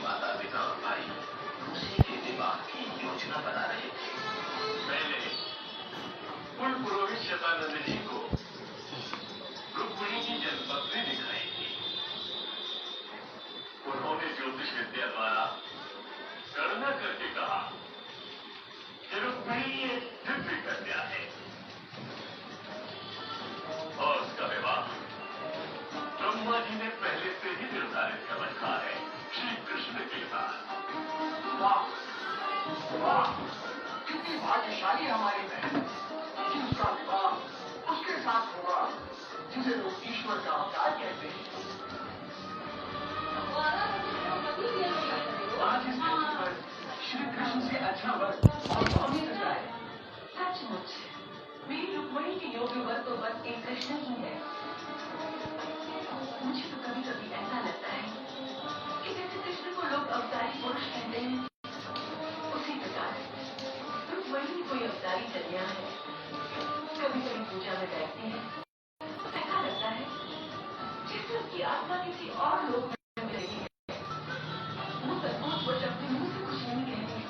माता पिता और भाई उसी के विवाह की योजना बना रहे थे। मैंने कुल पुरोहित शतानंद जी को रुक्मिणी की जन्मपत्री दिखाई थी। उन्होंने ज्योतिष विद्या द्वारा गणना करके कहा कि रुक्मिणी एक दिव्य कन्या है और उसका विवाह ब्रह्मा जी ने पहले से ही निर्धारित कर रखा है श्री कृष्ण के साथ। वाह वाह, कितनी भाग्यशाली हमारी बहन कि उसका विवाह उसके साथ होगा जिसे लोग ईश्वर का अवतार कहते हैं। आज इस धरती पर श्री कृष्ण से अच्छा वर और कौन ही सकता है। सचमुच मेरी रुक्मिणी के योग्य वर तो बस एक कृष्ण ही है। मुझे तो कभी कभी ऐसा लगता है कि जैसे कृष्ण को लोग अवतारी पुरुष कहते हैं, उसी प्रकार रुक्मिणी कोई अवतारी कन्या है। कभी कभी पूजा में बैठती है, ऐसा लगता है जैसे उसकी आत्मा किसी और लोक में मिल रही है। वो सचमुच वो अपने मुंह से कुछ नहीं कहती।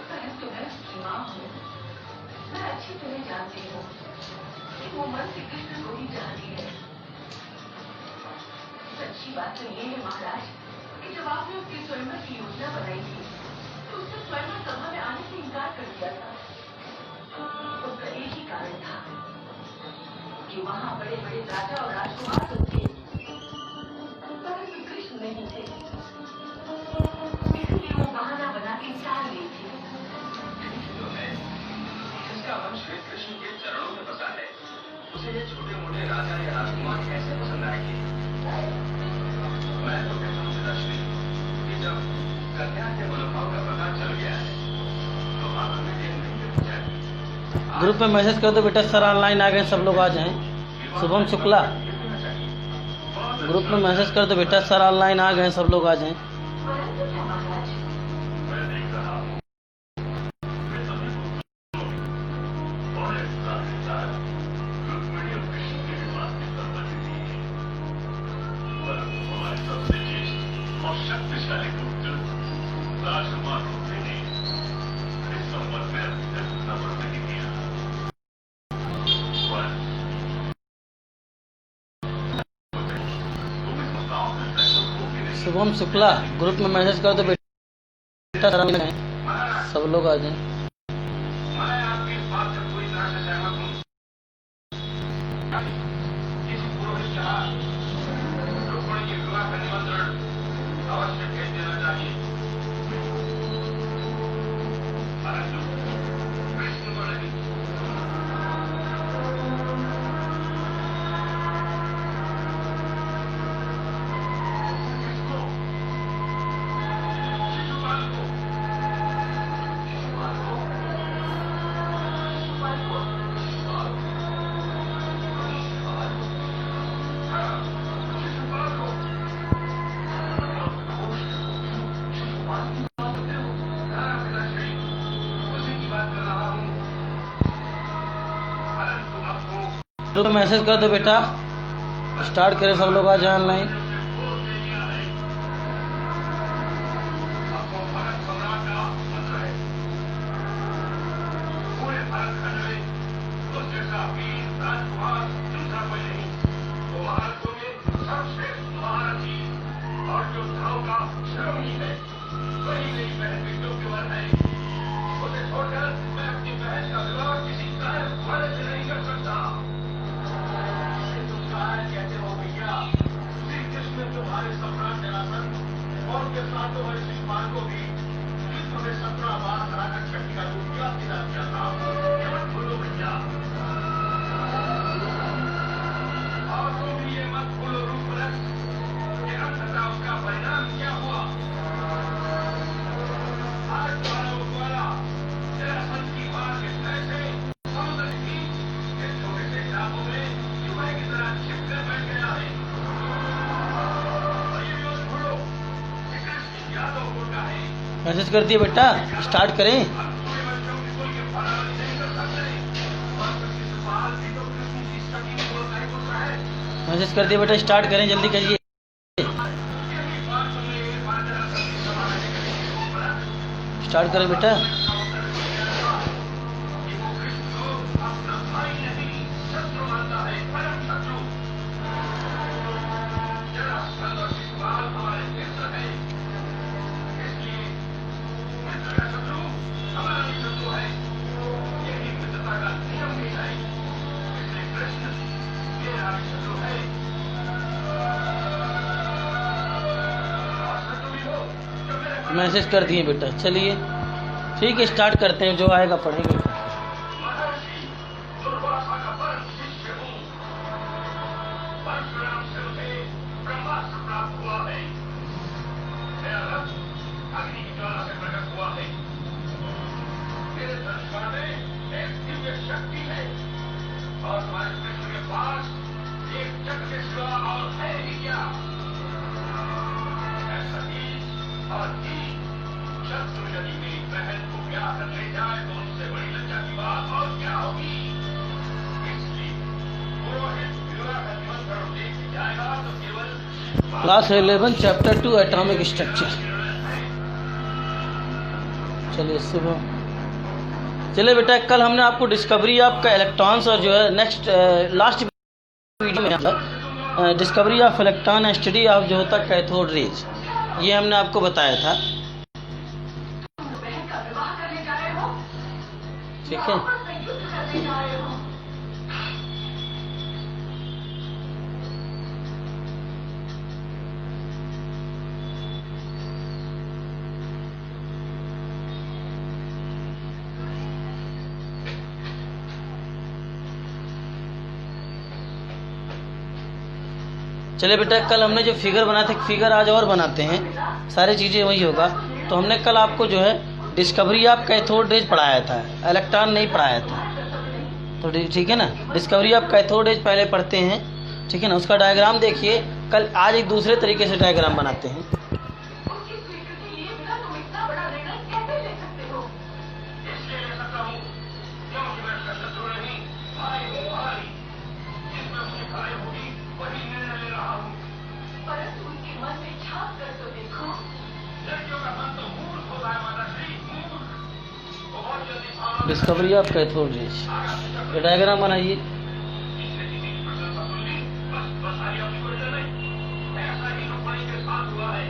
परंतु मैं उसकी माँ हूँ, मैं अच्छी तरह जानती हूँ कि वो मन से कृष्ण को ही चाहती है। सच्ची बात तो ये है महाराज कि जब आपने उसकी स्वयंवर की योजना बनाई थी तो उसने स्वयंवर सभा में आने से इनकार कर दिया था। उसका एक ही कारण था कि वहाँ बड़े बड़े राजा और राजकुमार तो थे, परंतु कृष्ण नहीं थे। इसलिए वो बहाना बना के टाल गई थी। जो है जिसका मन श्री कृष्ण के चरणों में बसा है, उसे ये छोटे मोटे राजा या राजकुमार कैसे पसंद आएंगे? मैं तो कहता हूँ पिताश्री कि जब कन्या के मनोभाव का पता चल गया है तो आप हमें देर नहीं करनी चाहिए। ग्रुप में मैसेज कर दो बेटा, सर ऑनलाइन आ गए, सब लोग आ जाएं। शुभम शुक्ला ग्रुप में मैसेज कर दो बेटा, सर ऑनलाइन आ गए, सब लोग आ जाएं। परंतु क्या महाराज, मैं देख रहा हूँ वे सभी और एक साथ रुक्मिणी और कृष्ण के विवाह की सम्मति दी है। परंतु हमारे सबसे ज्येष्ठ और शक्तिशाली पुत्र राजकुमार रुक्मिणी ने इस संबंध में अभी तक सम्मत नहीं दिया। तुम इस गाँव में सहयोग हो कि नहीं? शुभम शुक्ला ग्रुप में मैसेज कर दो बेटा, सर ऑनलाइन आए, सब लोग आ जाएं। मैं आपकी इस बात से पूरी तरह से सहमत हूँ। किसी पुरोहित चाह रुक्मिणी के विवाह का निमंत्रण अवश्य भेज देना चाहिए। परंतु कृष्ण को नहीं। किसको? शिशुपाल को। शिशुपाल को? शिशुपाल को? शिशुपाल? हाँ, शिशुपाल को। शिशुपाल की बात करते हो? हाँ पिताश्री, उसी की बात कर रहा हूँ। परंतु आपको ग्रुप में मैसेज कर दो बेटा, स्टार्ट करें, सब लोग आ जाएं ऑनलाइन। बोल दे दिया है। आपको भारत सम्राट का मंत्र है। पूरे भारत खंड में उस जैसा वीर राजकुमार दूसरा कोई नहीं। वो महाराजों में सर्वश्रेष्ठ महारथी और योद्धाओं का शिरोमणि है। वही मेरी बहन के योग्य वर है। उसे छोड़कर मैं अपनी बहन का विवाह किसी कायर घोड़े से नहीं कर सकता। जिसे तुम कायर कहते हो भैया, श्री कृष्ण तुम्हारे सम्राट जरासंध और उनके साथों वाले शिशुपाल को भी युद्ध में 17 बार हराकर शक्ति का रूप याद दिला दिया था। ये मत भूलो भैया। और तुम भी ये मत भूलो रूपरस कि अंततः उसका परिणाम क्या हुआ। आज द्वारा जरासंध की मार के तय से समुद्र की इस छोटे से टापू में चूहे की तरह छिपकर बैठ गया है। और ये भी मत भूलो कि कृष्ण यादव होता है। मैसेज कर दिए बेटा, स्टार्ट करें। हम पूरे बच्चों की कोई के फरारी नहीं कर सकते। और शिशुपाल भी तो कृष्ण की सगी का एक पुत्र है। मैसेज कर दिए बेटा, स्टार्ट करें, जल्दी करिए। यही बात स्टार्ट करें बेटा। अपना भाई नहीं शत्रु मानता है, परम शत्रु। जरासंध और शिशुपाल हमारे मित्र हैं, इसलिए मित्र का शत्रु हमारा भी शत्रु है। यही मित्रता का नियम भी है। इसलिए कृष्ण मेरा भी शत्रु है और शत्रु भी हो जो मेरे मैसेज कर दिए बेटा। चलिए ठीक है, स्टार्ट करते हैं, जो आएगा पढ़ेंगे। महर्षि दुर्वासा का परम शिष्य हूँ। परशुराम से मुझे ब्रह्मास्त्र प्राप्त हुआ है। मेरा रथ अग्नि की ज्वाला से प्रकट हुआ है। मेरे धनुष में एक दिव्य शक्ति है और तुम्हारे कृष्ण के पास एक जग के सिवा और है ही क्या। ऐसा ही और ही शत्रु यदि मेरी बहन को ब्याह कर ले जाए तो उनसे बड़ी लज्जा की बात और क्या होगी। इसलिए पुरोहित विवाह का निमंत्रण दे के जाएगा तो केवल क्लास 11 चैप्टर 2 एटॉमिक स्ट्रक्चर। चलिए सुबह। चलिए बेटा, कल हमने आपको डिस्कवरी ऑफ इलेक्ट्रॉन्स और जो है नेक्स्ट लास्ट वीडियो में discovery of electron and study of जो होता कैथोड रेज, ये हमने आपको बताया था। बहन का विवाह करने जा रहे हो, ठीक है, आपस में युद्ध करने जा रहे हो। चलिए बेटा, कल हमने जो फिगर बनाए थे, फिगर आज और बनाते हैं, सारी चीज़ें वही होगा। तो हमने कल आपको जो है डिस्कवरी ऑफ कैथोड रेज पढ़ाया था, इलेक्ट्रॉन नहीं पढ़ाया था। तो ठीक है ना, डिस्कवरी ऑफ कैथोड रेज पहले पढ़ते हैं, ठीक है ना। उसका डायग्राम देखिए। कल आज एक दूसरे तरीके से डायग्राम बनाते हैं। उसकी स्वीकृति लिए बिना तुम इतना बड़ा निर्णय कैसे ले सकते हो? इसलिए ले सकता हूँ क्योंकि मैं उसका शत्रु नहीं, भाई हूँ भाई। जिसमें मुझे भाई होगी वही निर्णय ले रहा हूँ। परंतु उनके मन में झांक कर तो देखो। लड़कियों का मन तो मूर्ख होता है माताश्री, मूर्ख। वो बहुत जल्दी भावना डिस्कवरी ऑफ कैथोड रेज, ये डायग्राम बनाइए। इसने किसी की प्रशंसा सुन ली, बस सारी अपनी कोई नहीं। ऐसा ही रुक्मणी के साथ हुआ है।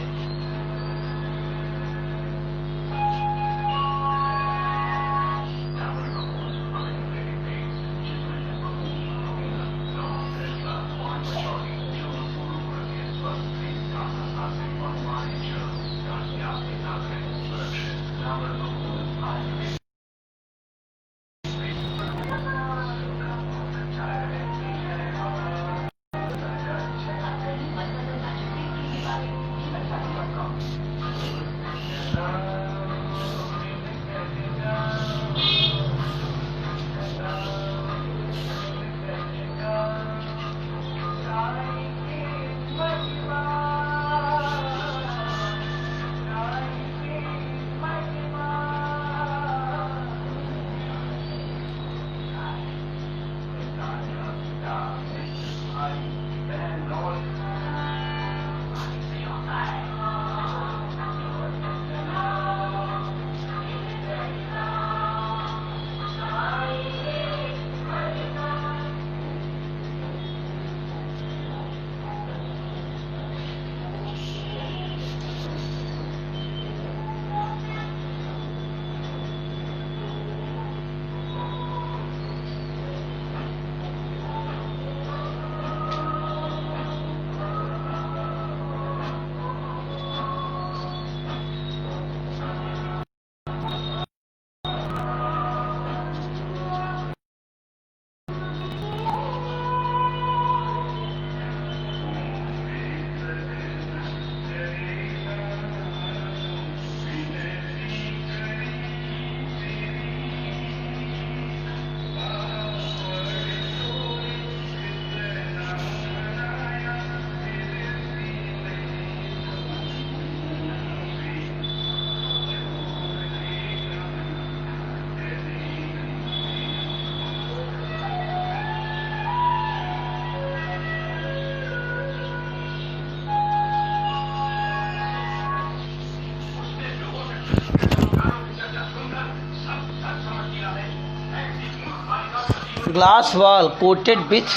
Glass wall coated with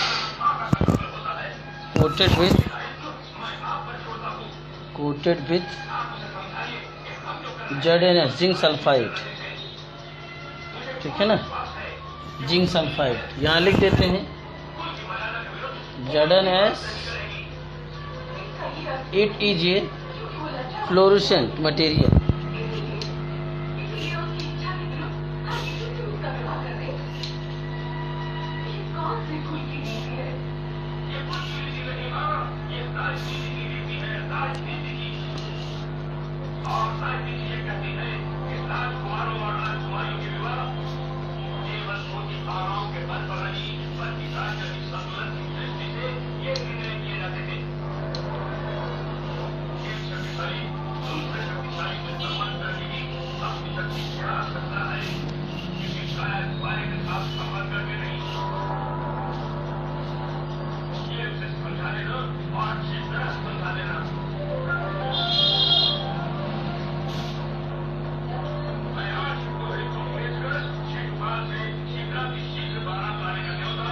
ZnS zinc sulphide, ठीक है ना, जिंक सल्फाइड यहाँ लिख देते हैं ZnS। It is a fluorescent material. इसलिए उसकी इच्छा के विरुद्ध हर किसी से उसका विवाह कर रहे हैं। ये कौन सी खुल की नीति है? ये कुछ नीति नहीं मां, ये राजनीति की नीति है, राजनीति की। और राजनीति ये कहती है कि राजकुमारों और राजकुमारियों के विवाह केवल छोटी भावनाओं के बल पर नहीं, बल्कि राजनीतिक संतुलन की दृष्टि से ये निर्णय किए जाते थे। एक शक्तिशाली दूसरे शक्तिशाली को सम्मान करने की अपनी शक्ति बढ़ा सकता है, लेकिन शायद वाले के साथ संबंध करके नहीं। ये उसे समझा लेना और अच्छी तरह समझा लेना। मैं आज रोहित को भेजकर शिवपाल से शीघ्र बारात लाने का न्योता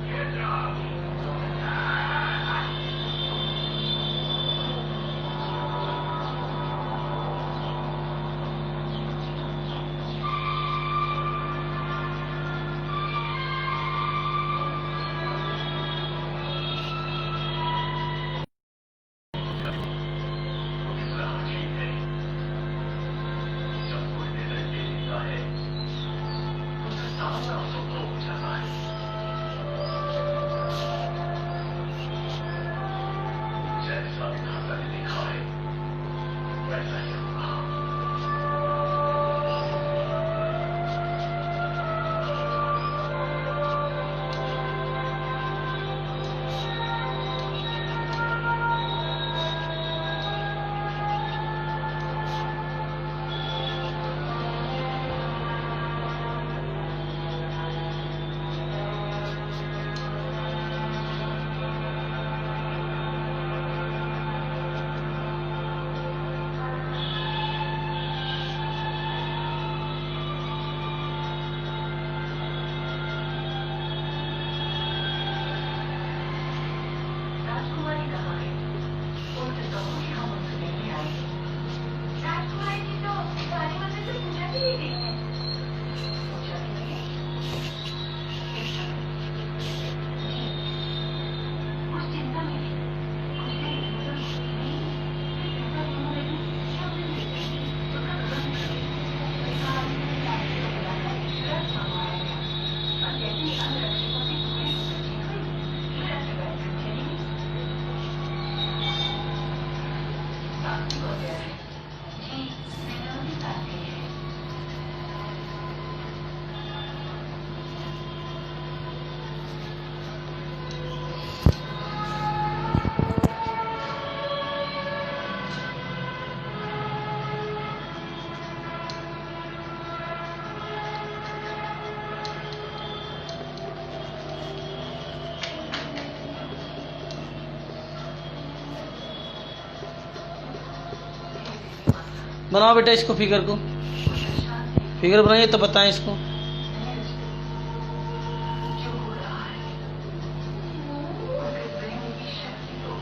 भेज रहा हूँ। जैसा विधाता ने लिखा है वैसा ही होगा। राजकुमारी कहाँ है? उनसे कहो कि हम उनसे नहीं आएंगे। राजकुमारी जी तो काली मंदिर से पूजा के लिए गई हैं। पूजा के लिए? एक समय। जी। कुछ चिंता में थी। कुछ देर इधर-उधर घूमती नहीं। फिर चिंता में होने लगी। सब दिन देखती थी। सुबह तुरंत गई। देखा लाठी को बुलाकर ईश्वर मंगवाया गया। और जैसे ही अंगरक्षकों की टुकड़ी ठीक हुई, फिर अपने बैठ कर चली गई। साथी को गया है। जी, मैंने उनके साथ गई है। बनाओ बेटा इसको, फिगर को फिगर बनाइए तो बताएं इसको। जो हो रहा है उसके प्रेम की शक्ति को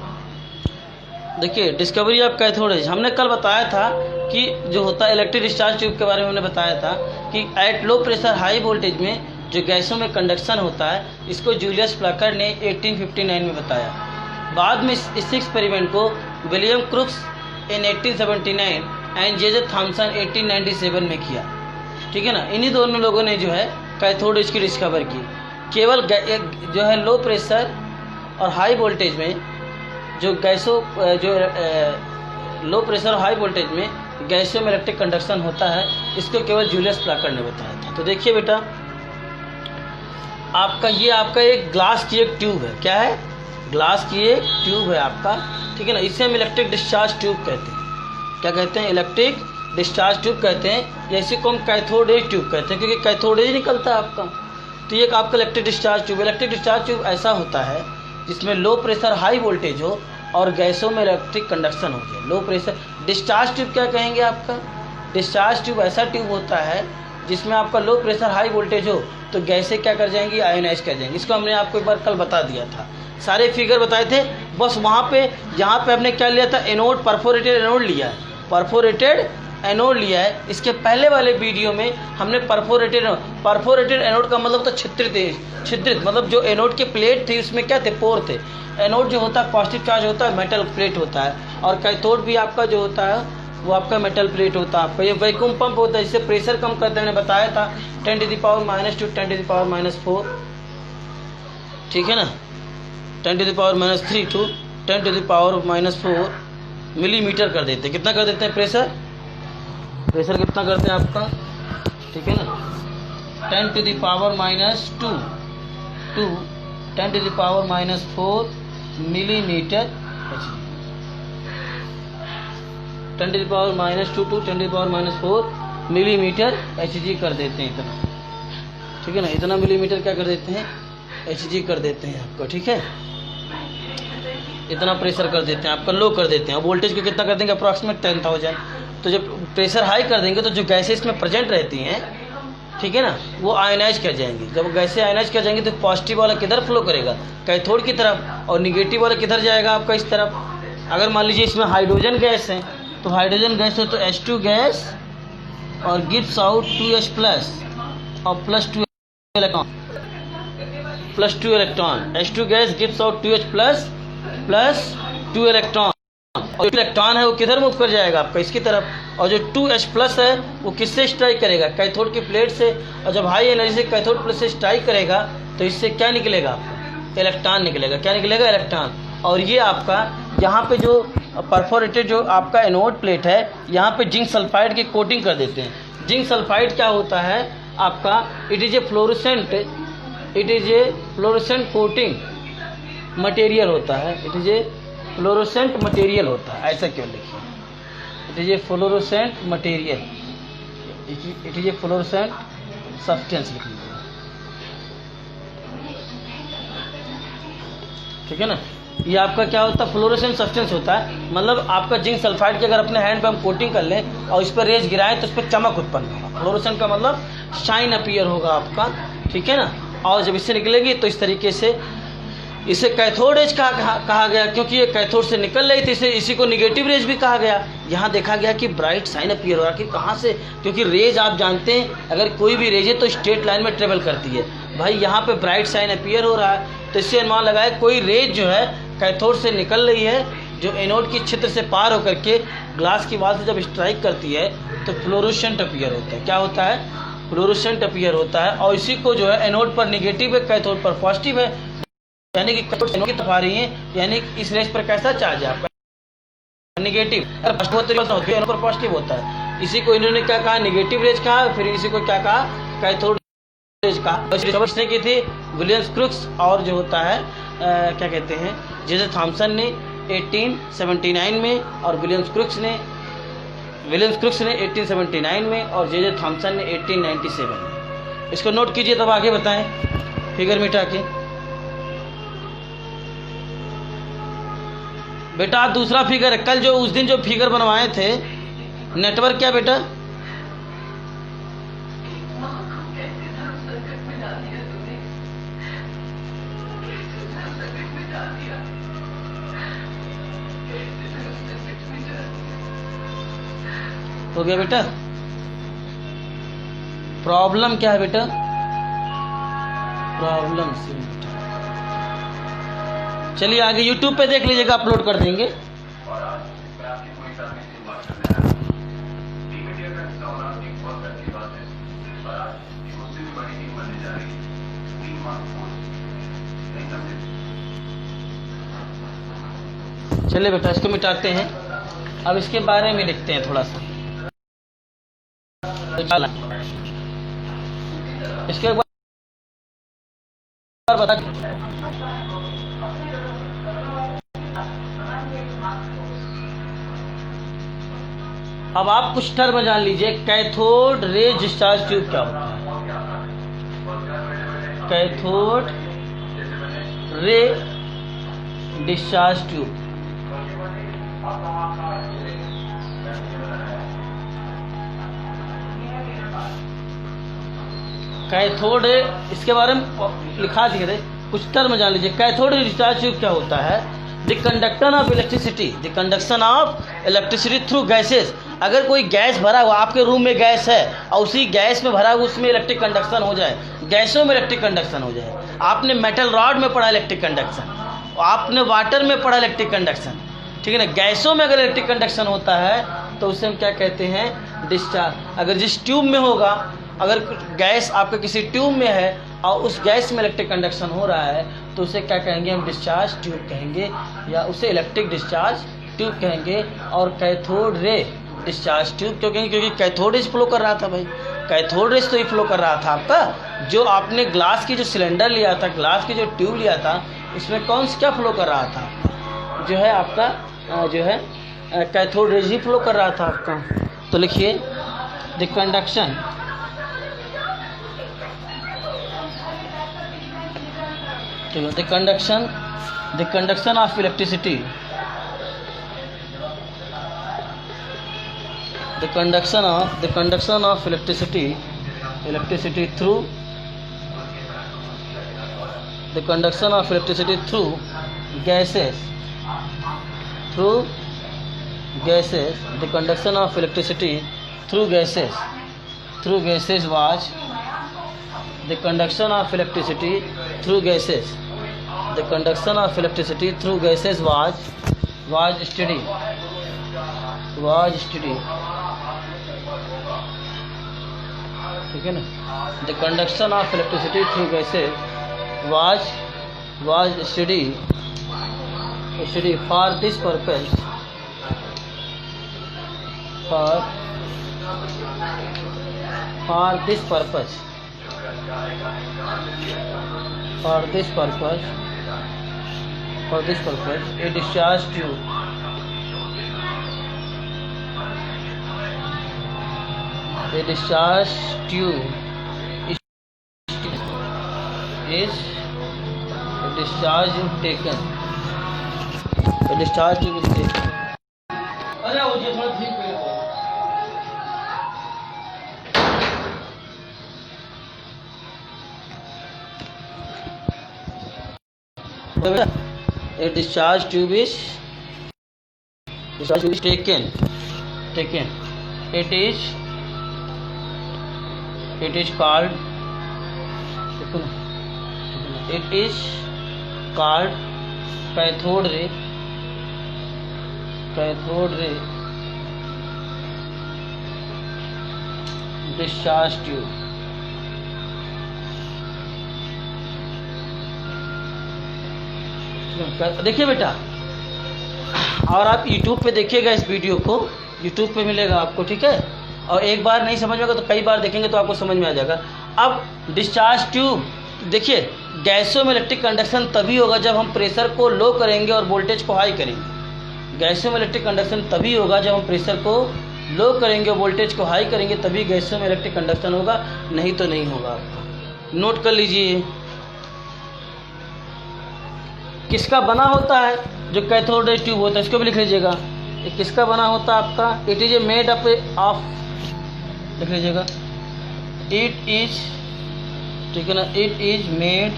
देखिए डिस्कवरी ऑफ कैथोड, हमने कल बताया था कि जो होता है इलेक्ट्रिक डिस्चार्ज ट्यूब के बारे में हमने बताया था कि at low pressure high voltage में जो गैसों में कंडक्शन होता है, इसको जूलियस प्लाकर ने 1859 में बताया। बाद में इस एक्सपेरिमेंट को William crooks in 1879 and J Thomson 1897 में किया, ठीक है ना। इन्हीं दोनों लोगों ने जो है कैथोड इसकी डिस्कवर की। केवल जो है लो प्रेशर और हाई वोल्टेज में जो गैसों जो लो प्रेशर और हाई वोल्टेज में गैसों में इलेक्ट्रिक कंडक्शन होता है, इसको केवल जूलियस प्लाकर ने बताया था। तो देखिए बेटा, ये आपका एक ग्लास की एक ट्यूब है। क्या है? ग्लास की एक ट्यूब है आपका, ठीक है ना। इसे हम इलेक्ट्रिक डिस्चार्ज ट्यूब कहते हैं। क्या कहते हैं? इलेक्ट्रिक डिस्चार्ज ट्यूब कहते हैं, या इसी को हम कैथोड रे ट्यूब कहते हैं, क्योंकि कैथोड रे निकलता है आपका। तो ये आपका इलेक्ट्रिक डिस्चार्ज ट्यूब ऐसा होता है जिसमें लो प्रेशर हाई वोल्टेज हो और गैसों में इलेक्ट्रिक कंडक्शन हो जाए। लो प्रेशर डिस्चार्ज ट्यूब क्या कहेंगे आपका? डिस्चार्ज ट्यूब ऐसा ट्यूब होता है जिसमें आपका लो प्रेशर हाई वोल्टेज हो तो तो गैसें क्या कर जाएंगी, आयोनाइज कर जाएंगी। इसको हमने आपको एक बार कल बता दिया था, सारे फिगर बताए थे। बस वहाँ पे जहाँ पे हमने क्या लिया था, एनोड, परफोरेटेड एनोड लिया है, परफोरेटेड एनोड लिया है। इसके पहले वाले वीडियो में हमने परफोरेटेड एनोड का मतलब तो छिद्रित मतलब जो एनोड के प्लेट थी उसमें क्या थे, पोर थे। एनोड जो होता है पॉजिटिव चार्ज होता है, मेटल प्लेट होता है, और कैथोड भी आपका जो होता है वो आपका मेटल प्लेट होता है। आपका ये वैक्यूम पंप होता है, जिससे प्रेशर कम करते हैं, मैंने बताया था 10⁻⁻2 10⁻⁻4, ठीक है ना, 10⁻³ टू 10⁻⁻4 मिलीमीटर कर देते हैं। कितना कर देते हैं प्रेशर कितना करते हैं आपका, ठीक है ना, 10⁻⁻2 to 10⁻⁻4 millimetre, 10⁻⁻2 to 10⁻⁻4 millimetre Hg कर देते हैं इतना, ठीक है ना, इतना मिलीमीटर क्या कर देते हैं, Hg कर देते हैं आपका, ठीक है, इतना प्रेशर कर देते हैं आपका, लो कर देते हैं। वोल्टेज को कितना कर देंगे, अप्रॉक्सीमेट 10,000। तो जब प्रेशर हाई कर देंगे तो जो गैसें इसमें प्रेजेंट रहती हैं, ठीक है ना, वो आयनाइज कर जाएंगी। जब गैसें आयनाइज कर जाएंगी तो पॉजिटिव वाला किधर फ्लो करेगा, कैथोड की तरफ, और निगेटिव वाला किधर जाएगा आपका, इस तरफ। अगर मान लीजिए इसमें हाइड्रोजन गैस है, तो हाइड्रोजन गैस है तो H2 गैस और गिव्स आउट 2H प्लस और +2 electron, H2 gas gives out 2H plus +2 electron, और जो इलेक्ट्रॉन है वो किधर मूव कर जाएगा आपका, इसकी तरफ। और जो 2H प्लस है वो किससे स्ट्राइक करेगा, कैथोड की प्लेट से। और जब हाई एनर्जी से कैथोड प्लेट से स्ट्राइक करेगा तो इससे क्या निकलेगा आपका, इलेक्ट्रॉन निकलेगा। क्या निकलेगा, इलेक्ट्रॉन। और ये आपका यहाँ पे जो परफोरेटेड जो आपका एनोड प्लेट है, यहाँ पे जिंक सल्फाइड की कोटिंग कर देते हैं। जिंक सल्फाइड क्या होता है आपका, it is a fluorescent coating material होता है, it is a fluorescent material होता है। ऐसा क्यों लिखिए, it is a fluorescent material, it is a fluorescent substance लिख लीजिए, ठीक है ना। ये आपका क्या होता है, फ्लोरोसेंट सब्सटेंस होता है। मतलब आपका जिंक सल्फाइड की अगर अपने हैंड पे हम कोटिंग कर लें और इस पर रेज गिराएं तो उस पर चमक उत्पन्न होगा। फ्लोरोसेंट का मतलब शाइन अपीयर होगा आपका, ठीक है ना। और जब इससे निकलेगी तो इस तरीके से इसे कैथोड रेज कहा गया, क्योंकि ये कैथोड से निकल रही थी, इसी को निगेटिव रेज भी कहा गया। यहाँ देखा गया कि ब्राइट साइन अपीयर हो रहा है, कि कहाँ से, क्योंकि रेज आप जानते हैं अगर कोई भी रेज है तो स्ट्रेट लाइन में ट्रेवल करती है। भाई यहाँ पे ब्राइट साइन अपीयर हो रहा है, तो इससे अनुमान लगाए कोई रेज जो है कैथोड से निकल रही है, जो एनोड की क्षेत्र से पार होकर के ग्लास की वाल से जब स्ट्राइक करती है तो फ्लोरोसेंट अपीयर होता है। क्या होता है, फ्लोरोसेंट अपीयर होता है। और इसी को जो है एनोड पर निगेटिव है, कैथोड पर पॉजिटिव है, यानी कि कैथोड एनोड की तरफ आ रही है, यानी इस रेज पर कैसा चार्ज है आपका, निगेटिव। अगर एनोड पर पॉजिटिव होता है। इसी को इन्होंने क्या कहा, निगेटिव रेज कहा, फिर इसी को क्या कहा, कैथोड रेज कहा। समझने की थी विलियम्स क्रुक्स और जो होता है क्या कहते हैं, जे थॉमसन ने 1879 में, और विलियम्स क्रुक्स ने 1879 में, और जे थॉमसन ने 1897 में। इसको नोट कीजिए, तब आगे बताएं फिगर मिटा के। बेटा दूसरा फिगर है, कल जो उस दिन जो फिगर बनवाए थे, नेटवर्क क्या बेटा, हो गया बेटा। प्रॉब्लम क्या है बेटा, प्रॉब्लम से बेटा, चलिए आगे यूट्यूब पे देख लीजिएगा, अपलोड कर देंगे। और आज मैं आपकी कोई करने की बात करना है। टीम इंडिया का हिस्सा होना एक बहुत अच्छी बात है, और आज एक उससे भी बड़ी टीम बनने जा रही है, टीम मार्कोस। नहीं समझे? चलिए बेटा इसको मिटाते हैं, अब इसके बारे में लिखते हैं थोड़ा सा। इसके बाद बता, अब आप कुछ टर्म जान लीजिए। कैथोड रे डिस्चार्ज ट्यूब क्या होता है, cathode ray discharge tube, cathode, इसके बारे में लिखा दिए थे, कुछ टर्म जान लीजिए। कैथोड डिस्चार्ज ट्यूब क्या होता है? The conduction of electricity, the conduction of electricity through gases. अगर कोई गैस भरा हुआ, आपके रूम में गैस है और उसी गैस में भरा हुआ उसमें इलेक्ट्रिक कंडक्शन हो जाए, गैसों में इलेक्ट्रिक कंडक्शन हो जाए। आपने मेटल रॉड में पढ़ा इलेक्ट्रिक कंडक्शन, आपने वाटर में पढ़ा इलेक्ट्रिक कंडक्शन, ठीक है ना। गैसों में अगर इलेक्ट्रिक कंडक्शन होता है तो उसे हम क्या कहते हैं? डिस्चार्ज। अगर जिस ट्यूब में होगा, अगर गैस आपके किसी ट्यूब में है और उस गैस में इलेक्ट्रिक कंडक्शन हो रहा है तो उसे क्या कहेंगे? हम डिस्चार्ज ट्यूब कहेंगे या उसे इलेक्ट्रिक डिस्चार्ज ट्यूब कहेंगे। और कैथोड रे डिस्चार्ज ट्यूब क्यों कहेंगे? क्योंकि कैथोड रेज फ्लो कर रहा था भाई, कैथोड रेज तो ही फ्लो कर रहा था आपका। जो आपने ग्लास की जो सिलेंडर लिया था, ग्लास की जो ट्यूब लिया था, उसमें कौन सा क्या फ्लो कर रहा था? जो है आपका जो है कैथोड रेज ही फ्लो कर रहा था आपका। तो लिखिए द कंडक्शन, ठीक है, the conduction of electricity, the conduction of electricity through, the conduction of electricity through gases, the conduction of electricity through gases was, the conduction of electricity through gases, the conduction of electricity through gases was steady, ठीक है ना। the conduction of electricity through gases was steady for this purpose, for this purpose a discharge tube is taken, a discharge tube is taken। अरे वो जो थोड़ा ठीक है a discharge tube is taken, it is called cathode ray discharge tube। देखिए बेटा, और आप YouTube पे देखिएगा इस वीडियो को, YouTube पे मिलेगा आपको, ठीक है। और एक बार नहीं समझ में आएगा तो कई बार देखेंगे तो आपको समझ में आ जाएगा। अब डिस्चार्ज ट्यूब, देखिए गैसों में इलेक्ट्रिक कंडक्शन तभी होगा जब हम प्रेशर को लो करेंगे और वोल्टेज को हाई करेंगे। गैसों में इलेक्ट्रिक कंडक्शन तभी होगा जब हम प्रेशर को लो करेंगे और वोल्टेज को हाई करेंगे, तभी गैसों में इलेक्ट्रिक कंडक्शन होगा, नहीं तो नहीं होगा। आपको नोट कर लीजिए। किसका बना होता है? जो कैथोड रे ट्यूब होता है, इसको भी लिख लीजिएगा। ये किसका बना होता है आपका? It is a made up of, लिख लीजिएगा, इट इज, ठीक है ना, it is made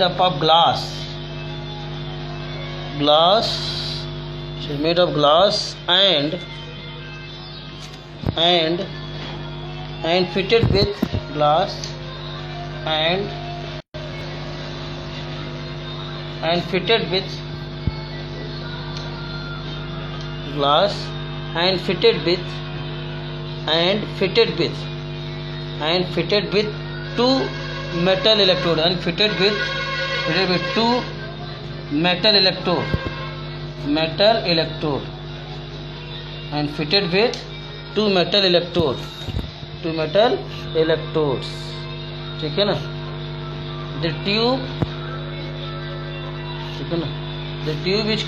up of glass, made of glass and fitted with glass and fitted with glass and fitted with two metal electrode and fitted with two metal electrode and fitted with two metal electrodes, ठीक है ना। the tube, ठीक है ना, the tube is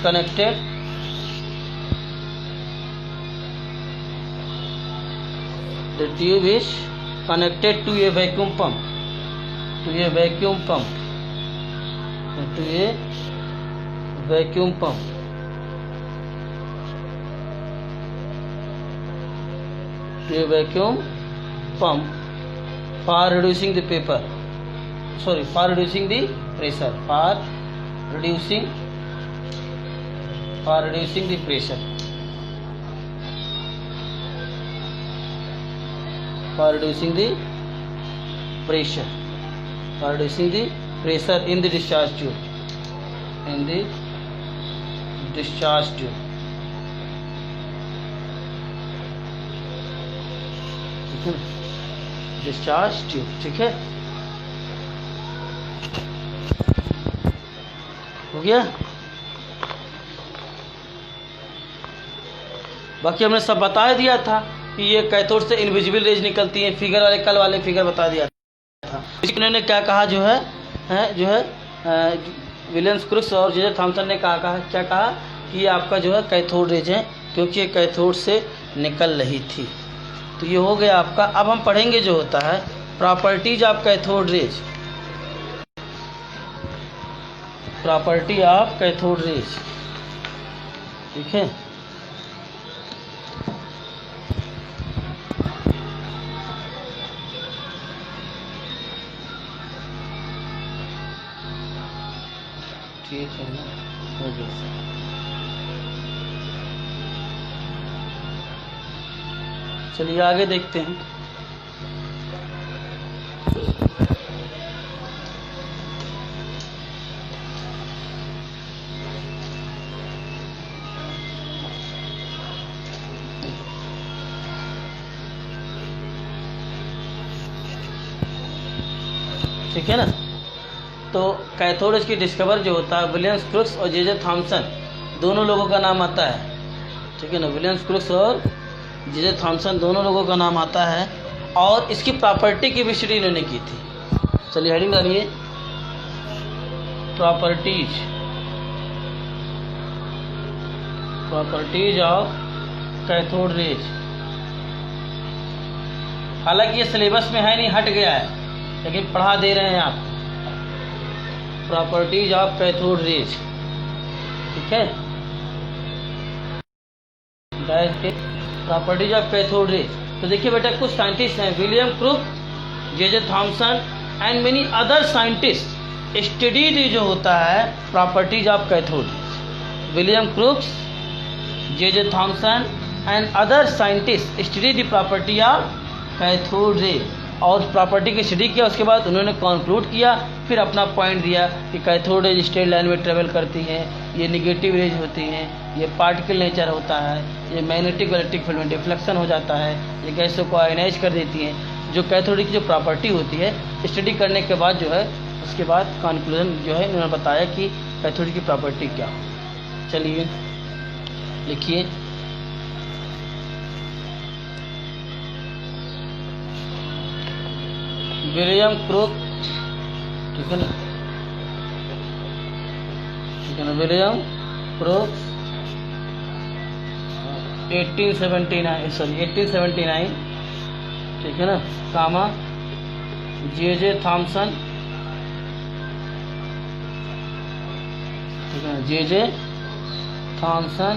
connected to a vacuum pump, ये vacuum pump for reducing the paper, sorry, for reducing the pressure, for reducing the pressure, for reducing the pressure, for reducing the pressure in the discharge tube, in the discharge tube. ठीक है, discharge tube, ठीक है, हो गया। बाकी हमने सब बता दिया था कि ये कैथोड से इनविजिबल रेज निकलती हैं, फिगर वाले कल वाले फिगर बता दिया था। इन्होंने क्या कहा जो है विलियम्स क्रुक्स और जे थॉमसन ने क्या कहा कि ये आपका जो है कैथोड रेज है, क्योंकि ये कैथोड से निकल रही थी। तो ये हो गया आपका। अब हम पढ़ेंगे जो होता है properties of cathode raise, property of cathode raise, ठीक है। ठीक है ना, हो गया। चलिए आगे देखते हैं। ठीक है ना, तो कैथोड रेज की डिस्कवर जो होता है विलियम्स क्रुक्स और जे थॉमसन दोनों लोगों का नाम आता है, ठीक है ना। विलियम्स क्रुक्स और जे थॉमसन दोनों लोगों का नाम आता है, और इसकी प्रॉपर्टी की भी स्टडी इन्होंने की थी। चलिए हेडिंग डालिए, properties, properties of cathode raise. हालांकि ये सिलेबस में है नहीं, हट गया है, लेकिन पढ़ा दे रहे हैं आप। प्रॉपर्टीज ऑफ कैथोड रेज, ठीक है, प्रॉपर्टीज ऑफ कैथोड रेज। तो देखिए बेटा, कुछ साइंटिस्ट हैं, William Crook, J Thomson and many other scientist studied जो होता है properties of cathode rays. William Crookes, J Thomson and other scientist study the property of cathode rays, और property की स्टडी किया। उसके बाद उन्होंने कंक्लूड किया, फिर अपना पॉइंट दिया कि कैथोड रेज स्ट्रेट लाइन में ट्रेवल करती हैं, ये निगेटिव रेज होती हैं, ये पार्टिकल नेचर होता है, ये मैग्नेटिक इलेक्ट्रिक फील्ड में डिफ्लेक्शन हो जाता है, ये गैसों को आयनाइज कर देती हैं। जो कैथोड की जो प्रॉपर्टी होती है स्टडी करने के बाद जो है, उसके बाद कंक्लूजन जो है उन्होंने बताया कि कैथोड की प्रॉपर्टी क्या हो। चलिए लिखिए, विलियम क्रुक, ठीक है ना, ठीक है ना, विलियम क्रुक 1879, ठीक है ना, कामा जे थॉमसन, ठीक है ना, J Thomson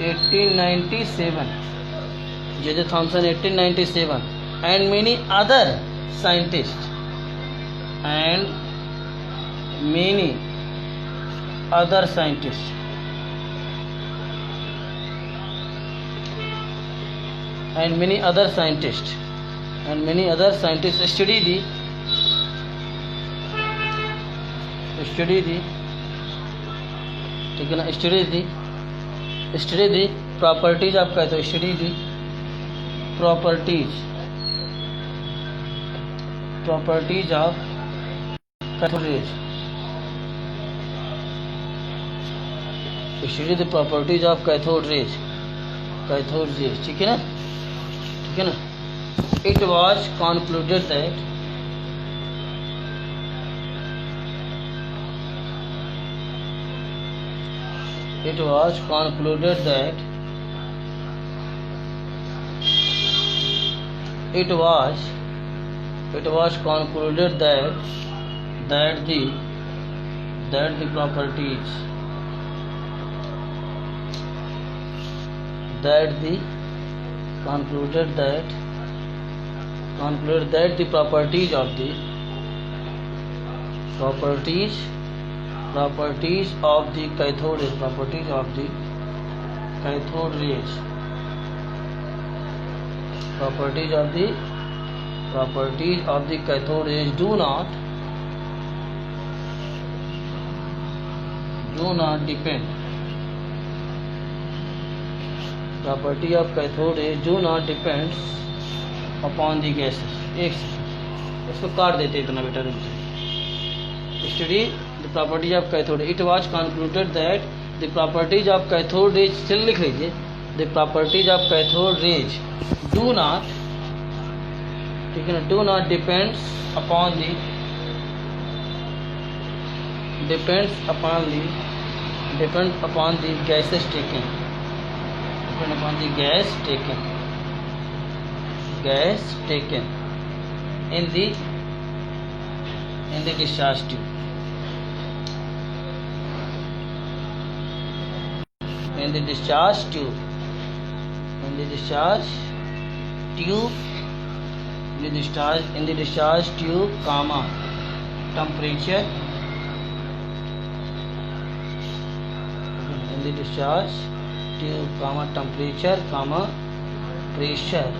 1897, J Thomson 1897 and many other scientists and many other scientists and many other scientists and many other scientists study the ठीक है ना, study the properties of cathode, study the properties of cathode rays, study the properties of cathode rays, ठीक है ना, ठीक है ना। It was concluded that it was concluded that the properties that the concluded that the properties of the cathode rays do not depend. Property of cathode rays do not depend upon the gases. एक इसको काट देते इतना बेटा रुक जाए. Study the properties of cathode. It was concluded that the properties of cathode rays, still लिख लीजिए, the properties of cathode rays do not, ठीक है ना, do not depends upon the gases taken. Depend upon the gas taken in the discharge tube. In the discharge tube, comma, temperature. In the discharge tube, comma, temperature, comma, pressure,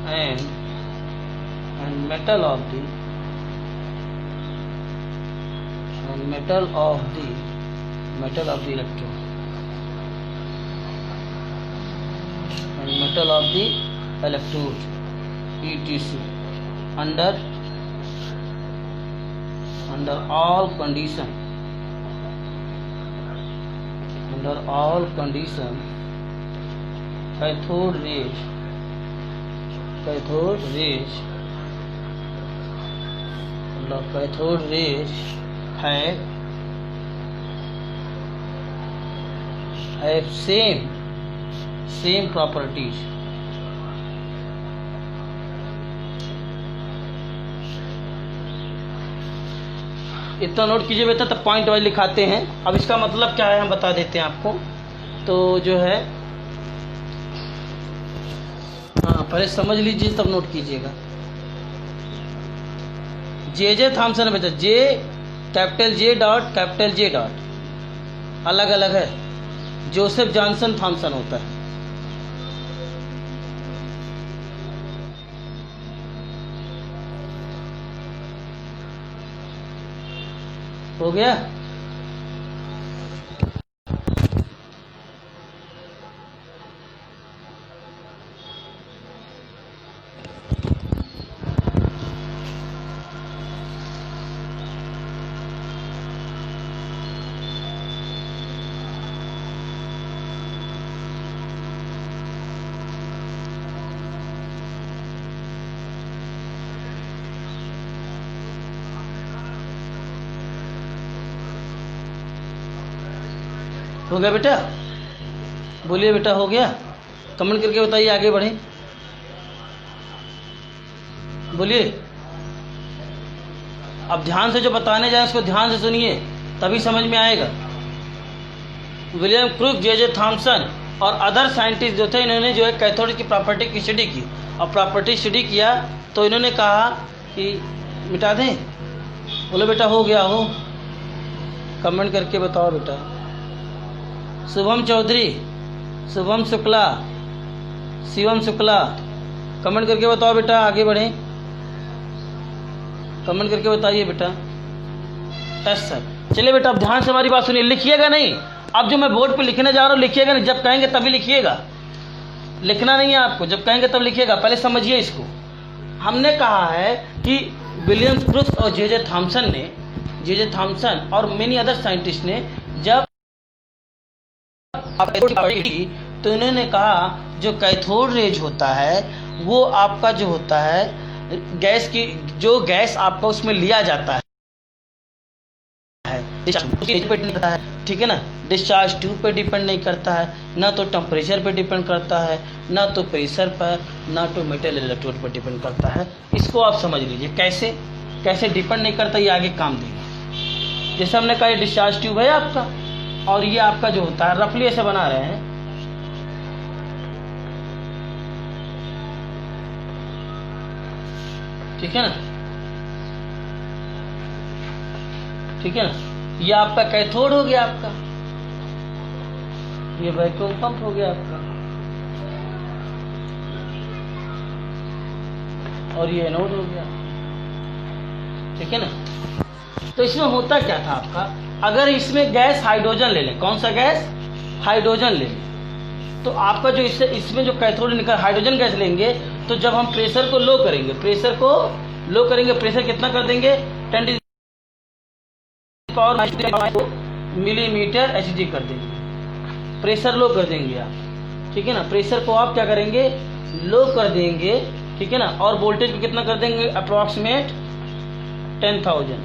and metal of the electrode, etc. under all conditions cathode rays have same properties. इतना note कीजिए बेटा, तब point wise लिखाते हैं. अब इसका मतलब क्या है हम बता देते हैं आपको. तो जो है, हाँ पहले समझ लीजिए तब नोट कीजिएगा. जे थॉमसन है बेटा, जे कैपिटल जे डॉट अलग अलग है. जोसेफ जॉनसन थॉमसन होता है. हो गया. हो गया बेटा? बोलिए बेटा, हो गया? कमेंट करके बताइए, आगे बढ़े. बोलिए. अब ध्यान से जो बताने जाए उसको ध्यान से सुनिए, तभी समझ में आएगा. विलियम क्रूक, जे थॉमसन और अदर साइंटिस्ट जो थे, इन्होंने जो है कैथोड की प्रॉपर्टी की स्टडी की. और प्रॉपर्टी स्टडी किया तो इन्होंने कहा कि मिटा दें. बोले बेटा हो गया हो. कमेंट करके बताओ बेटा. शुभम चौधरी, शुभम शुक्ला, शिवम शुक्ला, कमेंट करके बताओ बेटा, आगे बढ़ें. कमेंट करके बताइए बेटा. Yes sir. चलिए बेटा, अब ध्यान से हमारी बात सुनिए. लिखिएगा नहीं. अब जो मैं बोर्ड पे लिखने जा रहा हूँ लिखिएगा नहीं. जब कहेंगे तभी लिखिएगा. लिखना नहीं है आपको, जब कहेंगे तब लिखिएगा. पहले समझिए इसको. हमने कहा है कि विलियम क्रूक और जे थॉमसन और मेनी अदर साइंटिस्ट ने जब तो इन्होंने कहा जो कैथोड रेज होता है वो आपका जो होता है गैस की, जो गैस आपका उसमें लिया जाता है, ठीक है ना. डिस्चार्ज ट्यूब पे डिपेंड नहीं करता है, ना तो टेम्परेचर पे डिपेंड करता है, ना तो प्रेशर पर, ना तो मेटल इलेक्ट्रोड पर डिपेंड करता है. इसको आप समझ लीजिए कैसे डिपेंड नहीं करता. ये आगे काम देगा. जैसे हमने कहा डिस्चार्ज ट्यूब है आपका, और ये आपका जो होता है रफली ऐसे बना रहे हैं, ठीक है ना, ठीक है ना। ये आपका कैथोड हो गया आपका, ये वैक्यूम पंप हो गया आपका, और ये एनोड हो गया, ठीक है ना। तो इसमें होता क्या था आपका, अगर इसमें गैस हाइड्रोजन ले लें, कौन सा गैस, हाइड्रोजन ले लें, तो आपका जो इसमें जो कैथोड निकल हाइड्रोजन गैस लेंगे, तो जब हम प्रेशर को लो करेंगे, प्रेशर को लो करेंगे, प्रेशर कितना कर देंगे, 10 मिलीमीटर Hg कर देंगे, प्रेशर लो कर देंगे आप, ठीक है ना। प्रेशर को आप क्या करेंगे, लो कर देंगे, ठीक है ना। और वोल्टेज को कितना कर देंगे, अप्रोक्सीमेट 10,000,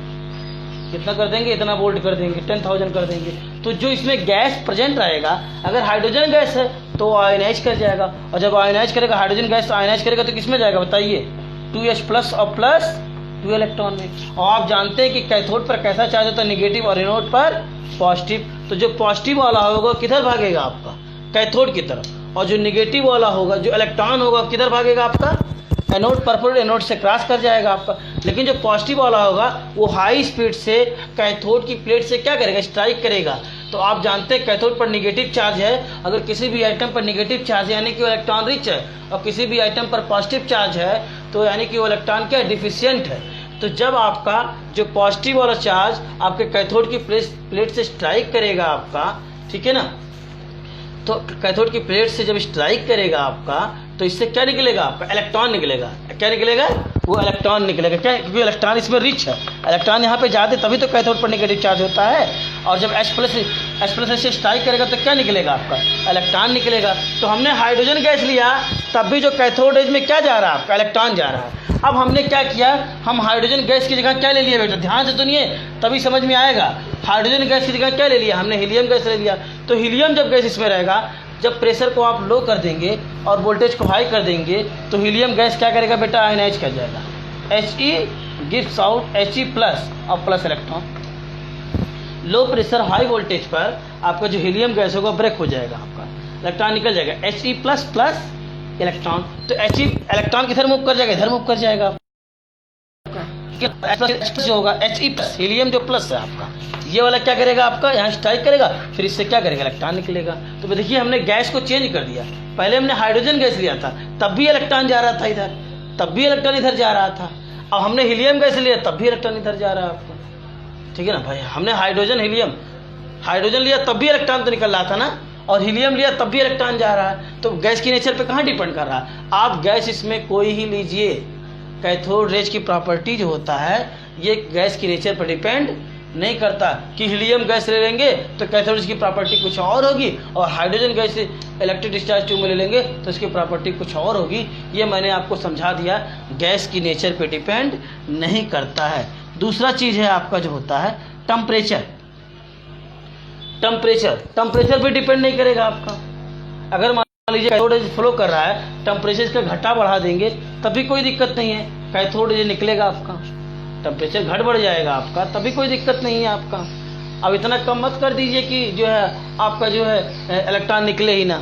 कितना कर देंगे, इतना वोल्ट कर देंगे, 10,000 कर देंगे। तो जो इसमें गैस प्रेजेंट रहेगा, अगर हाइड्रोजन गैस है तो आयनाइज कर जाएगा, और जब आयनाइज करेगा, हाइड्रोजन गैस आयनाइज करेगा तो किसमें जाएगा बताइए, 2H प्लस और प्लस 2 इलेक्ट्रॉन में। और आप जानते हैं कि कैथोड पर कैसा चार्ज होता है, नेगेटिव, और एनोड पर पॉजिटिव। तो जो पॉजिटिव वाला होगा किधर भागेगा आपका, कैथोड की तरफ, और जो नेगेटिव वाला होगा, जो इलेक्ट्रॉन होगा, किधर भागेगा आपका, एनोड, पर्पल एनोड से क्रॉस कर जाएगा आपका। लेकिन जो पॉजिटिव वाला होगा वो हाई स्पीड से कैथोड की प्लेट से क्या करेगा, स्ट्राइक करेगा। तो आप जानते हैं कैथोड पर नेगेटिव चार्ज है, अगर किसी भी आइटम पर नेगेटिव चार्ज है यानी कि वो इलेक्ट्रॉन रिच है, और किसी भी आइटम पर पॉजिटिव चार्ज है तो यानी कि वो इलेक्ट्रॉन क्या डिफिशियंट है। तो जब आपका जो पॉजिटिव वाला चार्ज आपके कैथोड की प्लेट से स्ट्राइक करेगा आपका, ठीक है ना, तो कैथोड की प्लेट से जब स्ट्राइक करेगा आपका, तो इससे क्या निकलेगा आपका, इलेक्ट्रॉन निकलेगा। क्या निकलेगा, वो इलेक्ट्रॉन निकलेगा। क्या, क्योंकि इलेक्ट्रॉन इसमें रिच है, इलेक्ट्रॉन यहाँ पे ज़्यादा, तभी तो कैथोड पर नेगेटिव चार्ज होता है। और जब H प्लस से स्ट्राइक करेगा तो क्या निकलेगा आपका, इलेक्ट्रॉन निकलेगा। तो हमने हाइड्रोजन गैस लिया, तब भी जो कैथोड एज में क्या जा रहा है आपका, इलेक्ट्रॉन जा रहा है। अब हमने क्या किया, हम हाइड्रोजन गैस की जगह क्या ले लिया बेटा, ध्यान से सुनिए तभी समझ में आएगा। हाइड्रोजन गैस की जगह क्या ले लिया, हमने हीलियम गैस ले लिया। तो हीलियम जब गैस इसमें रहेगा, जब प्रेशर को आप लो कर देंगे और वोल्टेज को हाई कर देंगे, तो हीलियम गैस क्या करेगा बेटा, आयनाइज कर जाएगा। He gives out He plus और plus electron. Low pressure high voltage पर आपका जो हीलियम गैस होगा ब्रेक हो जाएगा, आपका इलेक्ट्रॉन निकल जाएगा, He प्लस प्लस इलेक्ट्रॉन। तो He इलेक्ट्रॉन किधर मूव कर जाएगा, इधर मूव कर जाएगा जो होगा He प्लस, हीलियम जो प्लस है आपका, ये वाला क्या करेगा आपका, यहाँ स्ट्राइक करेगा, फिर इससे क्या करेगा, इलेक्ट्रॉन निकलेगा। तो देखिए हमने गैस को चेंज कर दिया, पहले हमने हाइड्रोजन गैस लिया था, तब भी इलेक्ट्रॉन जा रहा था इधर, तब भी इलेक्ट्रॉन इधर जा रहा था। अब हमने हीलियम गैस लिया, तब भी इलेक्ट्रॉन इधर जा रहा है आपका, ठीक है ना भाई। हमने हाइड्रोजन लिया तब भी इलेक्ट्रॉन तो निकल रहा था ना, और हीलियम लिया तब भी इलेक्ट्रॉन जा रहा है। तो गैस की नेचर पे कहाँ डिपेंड कर रहा है, आप गैस इसमें कोई ही लीजिए, कैथोड रेज की प्रॉपर्टी जो होता है ये गैस की नेचर पर डिपेंड नहीं करता। कि हीलियम गैस ले लेंगे तो कैथोड रेज की प्रॉपर्टी कुछ और होगी, और hydrogen gas electric discharge tube में ले लेंगे तो इसकी प्रॉपर्टी कुछ और होगी। ये मैंने आपको समझा दिया, गैस की नेचर पे डिपेंड नहीं करता है। दूसरा चीज़ है आपका जो होता है टेम्परेचर। टेम्परेचर पे डिपेंड नहीं करेगा आपका। अगर मान लीजिए कैथोड रेज फ्लो कर रहा है, टेम्परेचर का घटा बढ़ा देंगे तभी कोई दिक्कत नहीं है, कैथोड रेज निकलेगा आपका। टेम्परेचर घट बढ़ जाएगा आपका तभी कोई दिक्कत नहीं है आपका। अब इतना कम मत कर दीजिए कि जो है आपका जो है इलेक्ट्रॉन निकले ही ना,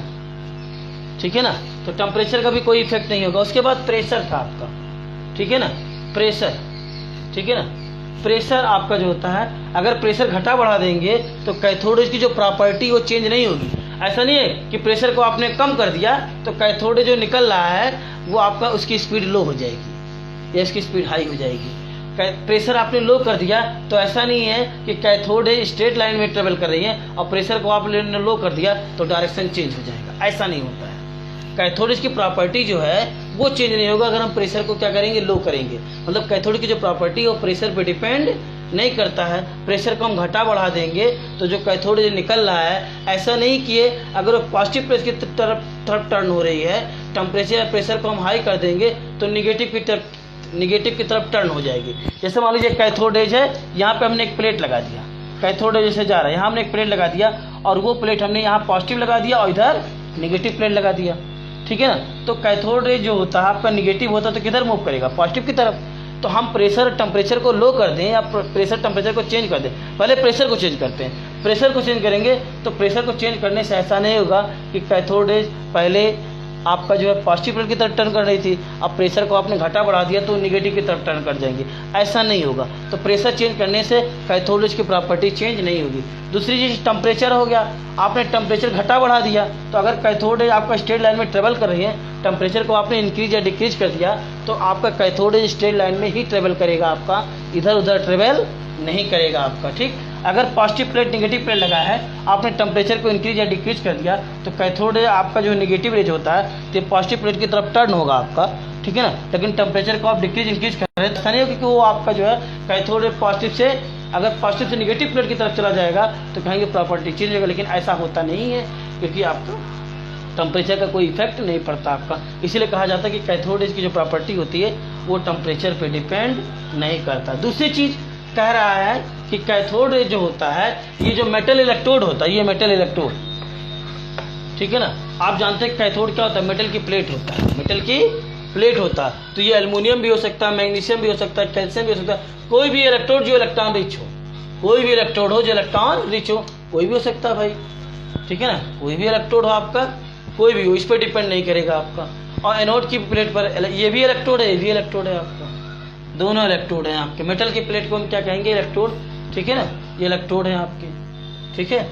ठीक है ना। तो टेम्परेचर का भी कोई इफेक्ट नहीं होगा। उसके बाद प्रेशर था आपका, ठीक है ना, प्रेशर, ठीक है ना। प्रेशर आपका जो होता है, अगर प्रेशर घटा बढ़ा देंगे तो कैथोड रेज की जो प्रॉपर्टी वो चेंज नहीं होगी। ऐसा नहीं है कि प्रेशर को आपने कम कर दिया तो कैथोड जो निकल रहा है वो आपका उसकी स्पीड लो हो जाएगी या इसकी स्पीड हाई हो जाएगी। प्रेशर आपने लो कर दिया तो ऐसा नहीं है कि कैथोड स्ट्रेट लाइन में ट्रेवल कर रही है और प्रेशर को आपने लो कर दिया तो डायरेक्शन चेंज हो जाएगा, ऐसा नहीं होता है। कैथोड की प्रॉपर्टी जो है वो चेंज नहीं होगा अगर हम प्रेशर को क्या करेंगे, लो करेंगे। मतलब कैथोड की जो प्रॉपर्टी है वो प्रेशर पे डिपेंड नहीं करता है। प्रेशर को हम घटा बढ़ा देंगे तो जो कैथोड जो निकल रहा है, ऐसा नहीं किए अगर वो पॉजिटिव प्रेस की तरफ टर्न हो रही है, टेम्परेचर प्रेशर को हम हाई कर देंगे तो निगेटिव की तरफ टर्न हो जाएगी। जैसे मान लीजिए कैथोड रेज है, यहाँ पे हमने एक प्लेट लगा दिया, कैथोड रेज से जा रहा है, यहाँ हमने एक प्लेट लगा दिया और वो प्लेट हमने यहाँ पॉजिटिव लगा दिया और इधर निगेटिव प्लेट लगा दिया, ठीक है ना। तो कैथोड रेज जो होता है आपका निगेटिव होता है तो किधर मूव करेगा, पॉजिटिव की तरफ। तो हम प्रेशर टेम्परेचर को लो कर दें या प्रेशर टेम्परेचर को चेंज कर दें, पहले प्रेशर को चेंज करते हैं। प्रेशर को चेंज करेंगे तो प्रेशर को चेंज करने से ऐसा नहीं होगा कि कैथोड रेज पहले आपका जो है पॉजिटिव प्लेट की तरफ टर्न कर रही थी, अब प्रेशर को आपने घटा बढ़ा दिया तो निगेटिव की तरफ टर्न कर जाएंगे, ऐसा नहीं होगा। तो प्रेशर चेंज करने से कैथोड रेज की प्रॉपर्टी चेंज नहीं होगी। दूसरी चीज़ टेम्परेचर हो गया, आपने टेम्परेचर घटा बढ़ा दिया, तो अगर कैथोड रेज आपका स्ट्रेट लाइन में ट्रेवल कर रही है, टेम्परेचर को आपने इंक्रीज या डिक्रीज कर दिया, तो आपका कैथोड रेज स्ट्रेट लाइन में ही ट्रेवल करेगा, आपका इधर उधर ट्रेवल नहीं करेगा आपका, ठीक। अगर पॉजिटिव प्लेट निगेटिव प्लेट लगा है, आपने टेम्परेचर को इंक्रीज या डिक्रीज कर दिया, तो कैथोड रेज आपका जो निगेटिव रेज होता है तो पॉजिटिव प्लेट की तरफ टर्न होगा आपका, ठीक है ना। लेकिन टेम्परेचर को आप डिक्रीज इंक्रीज कर रहे हैं, ऐसा नहीं होगा कि वो आपका जो है कैथोड रेज पॉजिटिव से, अगर पॉजिटिव से निगेटिव प्लेट की तरफ चला जाएगा तो कहेंगे प्रॉपर्टी चेंज होगा, लेकिन ऐसा होता नहीं है, क्योंकि आपका टेम्परेचर का कोई इफेक्ट नहीं पड़ता आपका। इसीलिए कहा जाता है कि कैथोड रेज की जो प्रॉपर्टी होती है वो टेम्परेचर पे डिपेंड नहीं करता। दूसरी चीज़ कह रहा है कि कैथोड रेज जो होता है, ये जो मेटल इलेक्ट्रोड होता है, ये मेटल इलेक्ट्रोड, ठीक है ना। आप जानते हैं कैथोड क्या होता है, मेटल की प्लेट होता है, मेटल की प्लेट होता है। तो ये एल्युमिनियम भी हो सकता है, मैग्नीशियम भी हो सकता है, कैल्शियम भी हो सकता है, कोई भी इलेक्ट्रोड जो इलेक्ट्रॉन रिच हो, कोई भी इलेक्ट्रोड हो जो इलेक्ट्रॉन रिच हो, कोई भी हो सकता है भाई, ठीक है ना। कोई भी इलेक्ट्रोड हो आपका, कोई भी हो, इस पर डिपेंड नहीं करेगा आपका। और एनोड की प्लेट पर ये भी इलेक्ट्रोड है, ये भी इलेक्ट्रोड है आपका, दोनों इलेक्ट्रोड हैं आपके। मेटल की प्लेट को हम क्या कहेंगे, इलेक्ट्रोड, ठीक है ना, ये इलेक्ट्रोड है आपके, ठीक है।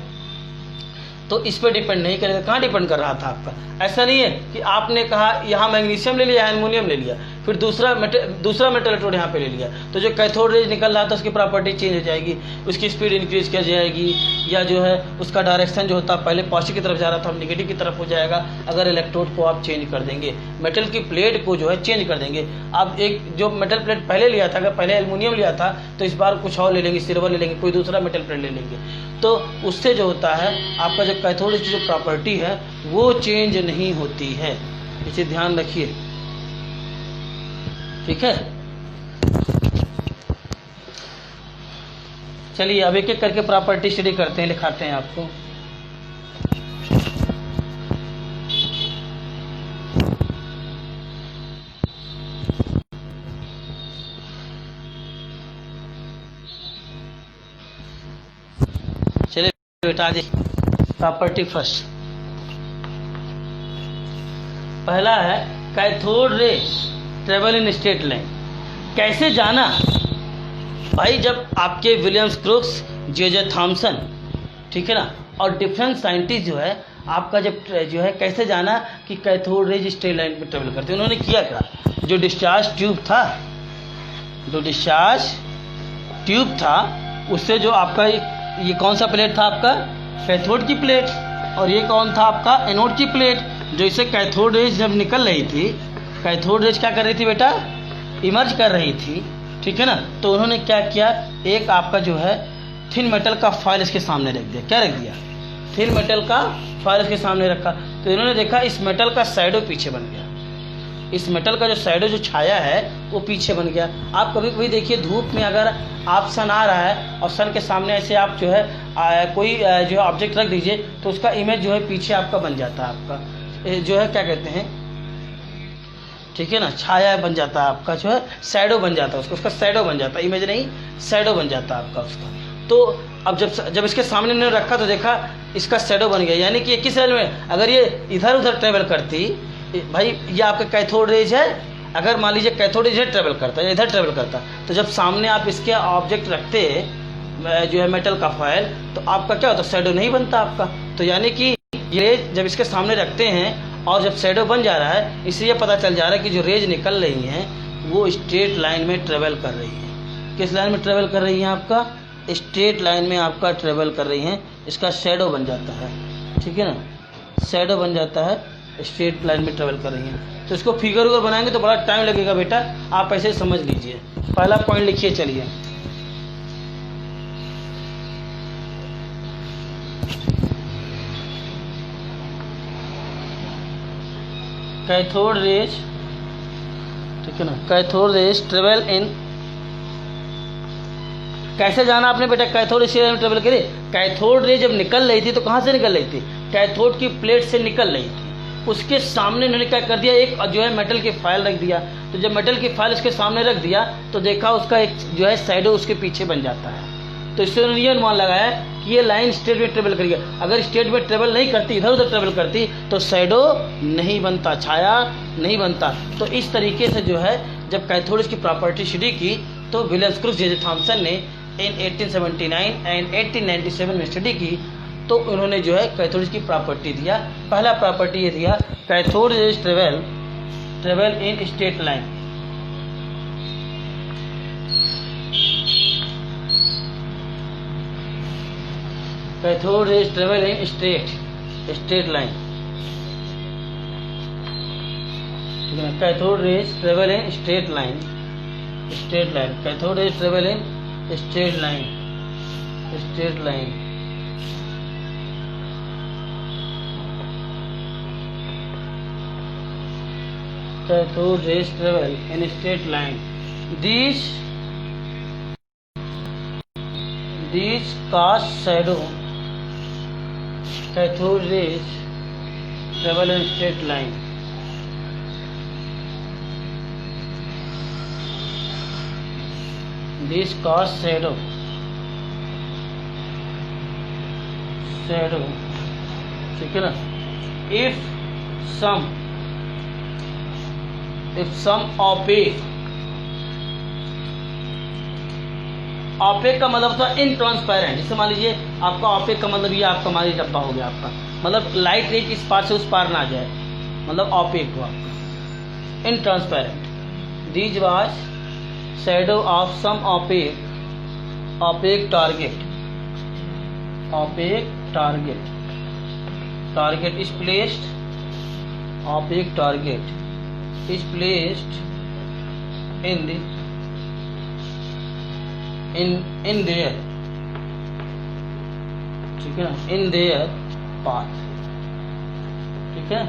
तो इस पर डिपेंड नहीं करेगा। कहाँ डिपेंड कर रहा था आपका, ऐसा नहीं है कि आपने कहा यहाँ मैग्नीशियम ले लिया, एल्युमिनियम ले लिया, फिर दूसरा मेटल इलेक्ट्रोड यहाँ पे ले लिया, तो जो कैथोड रेज निकल रहा था उसकी प्रॉपर्टी चेंज हो जाएगी, उसकी स्पीड इंक्रीज कर जाएगी, या जो है उसका डायरेक्शन जो होता है पहले पॉजिटिव की तरफ जा रहा था अब निगेटिव की तरफ हो जाएगा, अगर इलेक्ट्रोड को आप चेंज कर देंगे, मेटल की प्लेट को जो है चेंज कर देंगे। आप एक जो मेटल प्लेट पहले लिया था, अगर पहले एल्युमिनियम लिया था तो इस बार कुछ और ले लेंगे, सिल्वर ले लेंगे, कोई दूसरा मेटल प्लेट ले लेंगे, तो उससे जो होता है आपका जो कैथोड की जो प्रॉपर्टी है वो चेंज नहीं होती है, इसे ध्यान रखिए, ठीक है। चलिए अब एक एक करके प्रॉपर्टी स्टडी करते हैं, लिखाते हैं आपको। चलिए बेटा देखिए प्रॉपर्टी फर्स्ट, पहला है cathode rays travel in straight line. कैसे जाना भाई, जब आपके विलियम्स क्रूक्स, जे थॉमसन, ठीक है ना, और डिफरेंट साइंटिस्ट जो है आपका जब जो है कैसे जाना कि कैथोड रेज स्ट्रेट लाइन में ट्रेवल करते हैं, उन्होंने किया क्या, जो डिस्चार्ज ट्यूब था, जो डिस्चार्ज ट्यूब था उससे जो आपका ये कौन सा प्लेट था आपका, कैथोड की प्लेट, और ये कौन था आपका, एनोड की प्लेट। जो इसे कैथोड रेज जब निकल रही थी, कैथोड रेज क्या कर रही थी बेटा, इमर्ज कर रही थी, ठीक है ना। तो उन्होंने क्या किया, एक आपका जो है थिन मेटल का फॉयल इसके सामने रख दिया। क्या रख दिया, थिन मेटल का फॉयल इसके सामने रखा, तो इन्होंने देखा इस मेटल का शैडो पीछे बन गया, इस मेटल का जो शैडो जो छाया है वो पीछे बन गया। आप कभी कभी देखिए धूप में अगर आप सन आ रहा है और सन के सामने ऐसे आप जो है कोई जो है ऑब्जेक्ट रख दीजिए तो उसका इमेज जो है पीछे आपका बन जाता है, आपका जो है क्या कहते हैं, ठीक है ना, छाया बन जाता है आपका, जो है शैडो बन जाता है उसका शैडो बन जाता है, इमेज नहीं शैडो बन जाता है आपका उसका। तो अब जब इसके सामने उन्होंने रखा तो देखा इसका शैडो बन गया, यानी कि किस रेल में, अगर ये इधर उधर ट्रेवल करती भाई, ये आपका कैथोड रेज है, अगर मान लीजिए कैथोड रेज इधर ट्रेवल करता है, इधर ट्रेवल करता, तो जब सामने आप इसके ऑब्जेक्ट रखते जो है मेटल का फॉयल, तो आपका क्या होता है, शैडो नहीं बनता आपका। तो यानी कि ये रेज जब इसके सामने रखते हैं और जब शैडो बन जा रहा है, इसलिए पता चल जा रहा है कि जो रेज निकल रही हैं वो स्ट्रेट लाइन में ट्रेवल कर रही है। किस लाइन में ट्रेवल कर रही हैं, आपका स्ट्रेट लाइन में आपका ट्रेवल कर रही हैं, इसका शैडो बन जाता है, ठीक है ना, शैडो बन जाता है, स्ट्रेट लाइन में ट्रेवल कर रही हैं। तो इसको फिगर उगर बनाएंगे तो बड़ा टाइम लगेगा बेटा, आप ऐसे समझ लीजिए। पहला पॉइंट लिखिए, चलिए कैथोड रेज, ठीक है ना, कैथोड रेज ट्रेवल इन, कैसे जाना आपने बेटा, कैथोड रेज में ट्रेवल करे। कैथोड रेज जब निकल रही थी तो कहाँ से निकल रही थी, कैथोड की प्लेट से निकल रही थी, उसके सामने उन्होंने क्या कर दिया, एक जो है मेटल की फाइल रख दिया। तो जब मेटल की फाइल इसके सामने रख दिया तो देखा उसका एक जो है शैडो उसके पीछे बन जाता है, तो इससे उन्होंने ये अनुमान लगाया कि ये लाइन स्ट्रेट में ट्रेवल करेगी। अगर स्ट्रेट में ट्रेवल नहीं करती, इधर उधर ट्रेवल करती, तो शैडो नहीं बनता, छाया नहीं बनता। तो इस तरीके से जो है जब कैथोड की प्रॉपर्टी स्टडी की तो विलियम क्रूक्स जे थॉमसन ने इन 1879 एंड 1897 में स्टडी की, तो उन्होंने जो है कैथोड की प्रॉपर्टी दिया। पहला प्रॉपर्टी ये दिया, cathode rays travel in straight line. Cathode rays travel in straight line, ठीक है ना। Cathode raise travel in straight line, cathode rays travel in straight line. Cathode rays travel in a straight line. These cast shadow. Cathode rays travel in straight line. These cast shadow. ठीक है ना। If some opaque का मतलब था इनट्रांसपेरेंट। जैसे मान लीजिए आपका opaque का मतलब ये आपका मान लीजिए डब्बा हो गया आपका, मतलब लाइट रेज इस पार से उस पार ना जाए, मतलब opaque हुआ आपका, intransparent. These was shadow of some opaque target is placed, opaque target is placed in their, ठीक है ना, in their path, ठीक है,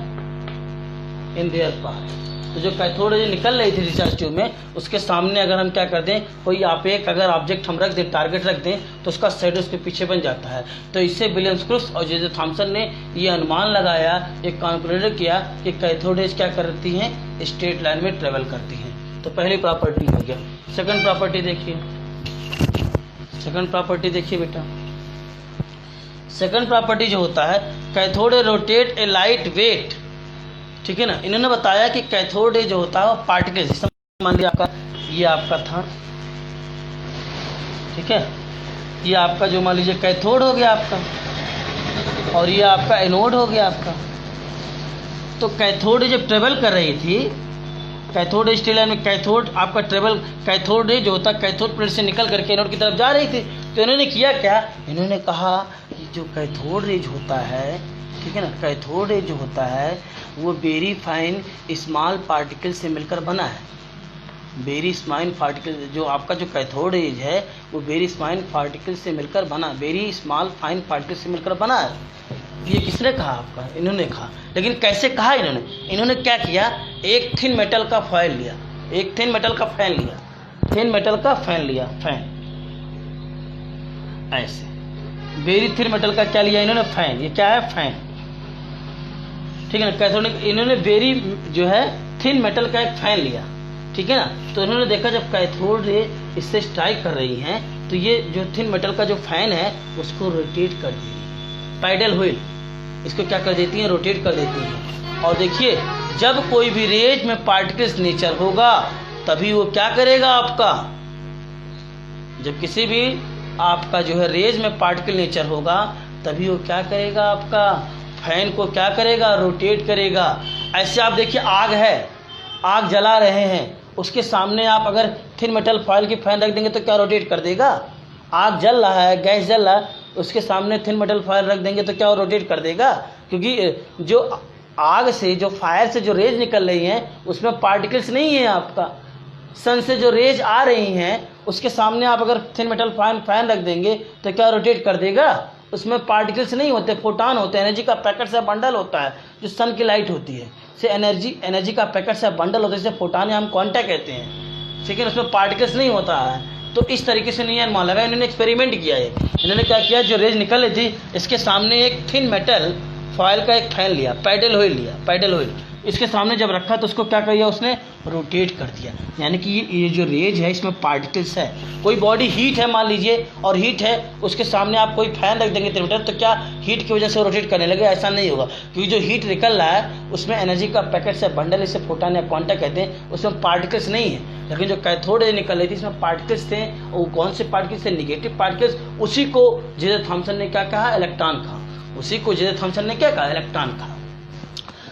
in their path। तो जो कैथोड रेज निकल रही थी रिसर्च ट्यूब में, उसके सामने अगर हम क्या कर दें, कोई opaque अगर ऑब्जेक्ट हम रख दें, टारगेट रख दें, तो उसका शैडो उसके पीछे बन जाता है। तो इससे विलियम क्रूक्स और जे थॉमसन ने ये अनुमान लगाया, एक कॉन्क्लूड किया कि कैथोड रेज क्या करती हैं, स्ट्रेट लाइन में ट्रेवल करती हैं। तो पहली प्रॉपर्टी हो गया। सेकंड प्रॉपर्टी देखिए बेटा। सेकंड प्रॉपर्टी जो होता है, cathode rotate a light weight, ठीक है ना। इन्होंने बताया कि कैथोड जो होता है वो पार्टिकल्स, जैसे मान लिया आपका ये आपका था, ठीक है, ये आपका जो मान लीजिए कैथोड हो गया आपका, और ये आपका एनोड हो गया आपका। तो कैथोड जब ट्रेवल कर रही थी, कैथोड स्ट्रेट लाइन में कैथोड आपका कैथोड जो होता है कैथोड प्लेट से निकल करके एनोड की तरफ जा रही थी। तो इन्होंने किया क्या, इन्होंने कहा कि जो कैथोड रेज होता है, ठीक है ना, कैथोड रेज जो होता है वो वेरी फाइन स्मॉल पार्टिकल से मिलकर बना है। वेरी स्माइन पार्टिकल, जो आपका जो कैथोड रेज है वो वेरी स्माइन पार्टिकल से मिलकर बना, वेरी स्मॉल फाइन पार्टिकल से मिलकर बना है। ये किसने कहा आपका, इन्होंने कहा। लेकिन कैसे कहा इन्होंने क्या किया, एक थिन मेटल का फैन लिया, फैन ऐसे वेरी थिन मेटल का क्या लिया इन्होंने, फैन। ये क्या है, फैन, ठीक है ना। कैथोड इन्होंने वेरी जो है थिन मेटल का एक फैन लिया, ठीक है ना। तो इन्होंने देखा जब कैथोड रे इससे स्ट्राइक कर रही हैं तो ये जो थिन मेटल का जो फैन है उसको रोटेट कर देती है, पैडल व्हील, इसको क्या कर देती हैं, रोटेट कर देती हैं। और देखिए जब कोई भी रेज में पार्टिकल्स नेचर होगा तभी वो क्या करेगा आपका, जब किसी भी आपका जो है रेज में पार्टिकल नेचर होगा तभी वो क्या करेगा, आपका फैन को क्या करेगा, रोटेट करेगा। ऐसे आप देखिए आग है, आग जला रहे हैं, उसके सामने आप अगर थिन मेटल फॉयल की फैन रख देंगे तो क्या रोटेट कर देगा। आग जल रहा है, गैस जल रहा है, उसके सामने थिन मेटल फॉयल रख देंगे तो क्या वो रोटेट कर देगा, क्योंकि जो आग से, जो फायर से जो रेज निकल रही हैं उसमें पार्टिकल्स नहीं है। आपका सन से जो रेज आ रही हैं उसके सामने आप अगर थिन मेटल फैन रख देंगे तो क्या रोटेट कर देगा, उसमें पार्टिकल्स नहीं होते, फोटान होते हैं, एनर्जी का पैकेट से बंडल होता है जो सन की लाइट होती है, से एनर्जी का पैकेट से बंडल होता है, जिसे फोटान हम क्वांटा कहते हैं, ठीक है। उसमें पार्टिकल्स नहीं होता है। तो इस तरीके से नहीं अनुमान लगा, इन्होंने एक्सपेरिमेंट किया है। इन्होंने क्या किया, जो रेज निकल रही थी इसके सामने एक थिन मेटल फॉयल का एक फैन लिया, पैडल व्हील लिया, इसके सामने जब रखा तो उसको क्या किया उसने, रोटेट कर दिया। यानी कि ये जो रेज है इसमें पार्टिकल्स है। कोई बॉडी हीट है मान लीजिए और हीट है, उसके सामने आप कोई फैन रख देंगे थर्मोमीटर, तो क्या हीट की वजह से रोटेट करने लगे? ऐसा नहीं होगा, क्योंकि जो हीट निकल रहा है उसमें एनर्जी का पैकेट से बंडल, इसे फोटॉन या क्वांटा कहते हैं, उसमें पार्टिकल्स नहीं है। लेकिन जो कैथोड रे निकल रही थी इसमें पार्टिकल्स थे। वो कौन से पार्टिकल्स थे? Negative particles. उसी को जे थॉमसन ने क्या कहा? इलेक्ट्रॉन कहा। उसी को जे थॉमसन ने क्या कहा? इलेक्ट्रॉन कहा।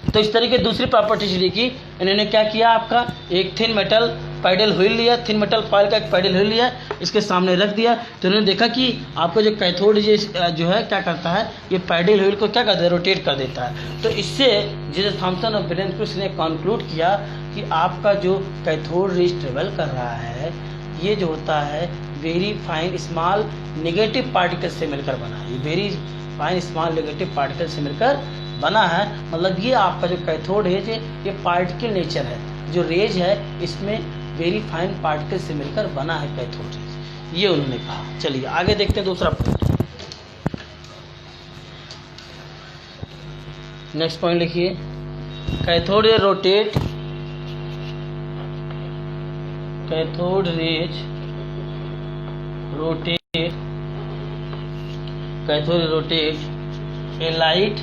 तो इस तरीके दूसरी प्रॉपर्टीज लिखी इन्होंने। क्या किया? आपका एक थिन मेटल पैडल व्हील लिया, थिन मेटल फॉयल का एक पैडल व्हील लिया, इसके सामने रख दिया। तो इन्होंने देखा कि आपका जो कैथोड जो है क्या करता है, ये पैडल व्हील को क्या करता है? रोटेट कर देता है। तो इससे जे थॉमसन और ब्रेनक्रूस ने कंक्लूड किया कि आपका जो कैथोड रेज ट्रेवल कर रहा है ये जो होता है very fine small negative particle से मिलकर बना है। ये very fine small negative particle से मिलकर बना है। मतलब ये आपका जो कैथोड रेज है ये पार्टिकल नेचर है। जो रेज है इसमें वेरी फाइन पार्टिकल से मिलकर बना है कैथोड रेज, ये उन्होंने कहा। चलिए आगे देखते हैं दूसरा पॉइंट। नेक्स्ट पॉइंट लिखिए, cathode rays rotate, cathode rays rotate, cathode rotate a light,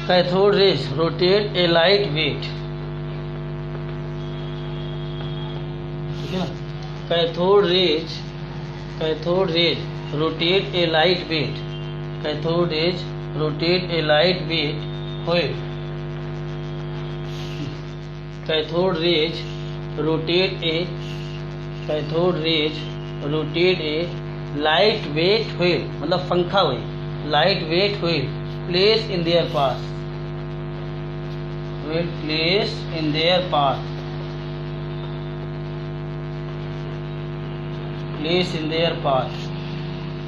cathode rays rotate a light weight, ठीक है ना? Cathode rays rotate a light weight, cathode rays rotate a light weight wheel, cathode rays rotate a light weight wheel, मतलब पंखा wheel, light weight wheel place in their path, will place in their path, place in their path,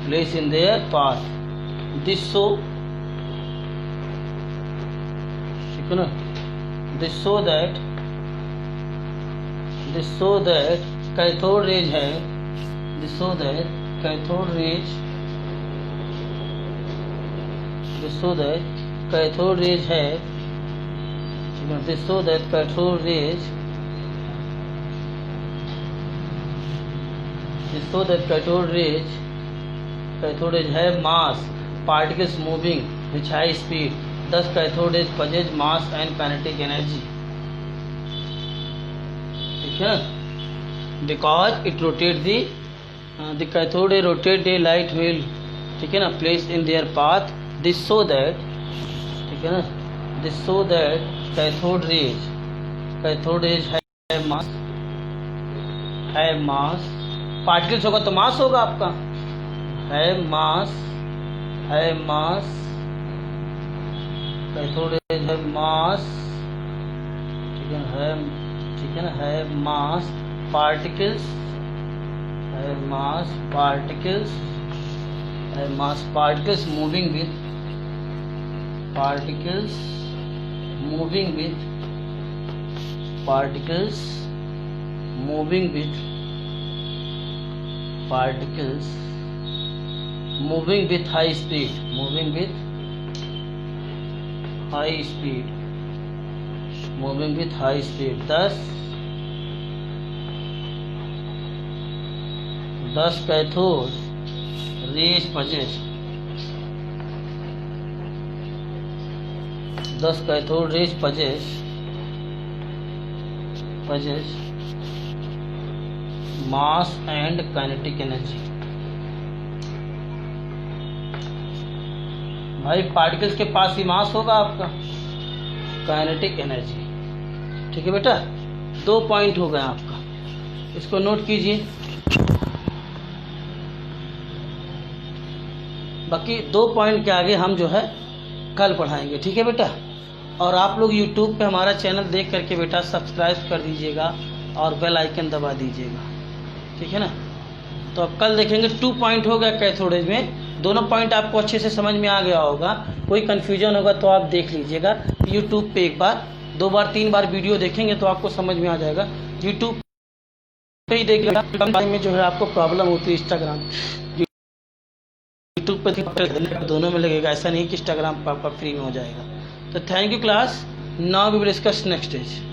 place in their path, this so, ठीक है ना? this so that cathode rays है, this so that cathode rays, this so that cathode rays है, this so that cathode rays, this so that cathode rays है mass particles moving which high speed, thus cathode rays possess mass and kinetic energy, ठीक है? Because it rotate the cathode rays rotate the light wheel, ठीक है ना, place in their path, this so that, ठीक है ना, this so that cathode rays है mass, particles होगा तो मास होगा आपका, है मास, कैथोड रेज है मास, ठीक है ना, है मास पार्टिकल्स, है mass particles moving with particles moving with high speed, thus cathode rays possess mass and kinetic energy। भाई पार्टिकल्स के पास ही मास होगा आपका, काइनेटिक एनर्जी, ठीक है बेटा? 2 पॉइंट हो गए आपका, इसको नोट कीजिए। बाकी 2 पॉइंट के आगे हम जो है कल पढ़ाएंगे, ठीक है बेटा? और आप लोग YouTube पे हमारा चैनल देख करके बेटा सब्सक्राइब कर दीजिएगा और बेल आइकन दबा दीजिएगा, ठीक है ना? तो अब कल देखेंगे। 2 पॉइंट हो गया कैथोड रेज में, दोनों पॉइंट आपको अच्छे से समझ में आ गया होगा। कोई कन्फ्यूजन होगा तो आप देख लीजिएगा YouTube पे, 1 बार 2 बार 3 बार वीडियो देखेंगे तो आपको समझ में आ जाएगा। YouTube पे ही देखिएगा, कम टाइम में जो है आपको प्रॉब्लम होती है इंस्टाग्राम, YouTube पे दोनों में लगेगा, ऐसा नहीं कि इंस्टाग्राम पर आपका फ्री में हो जाएगा। तो thank you class. Now we will discuss next stage.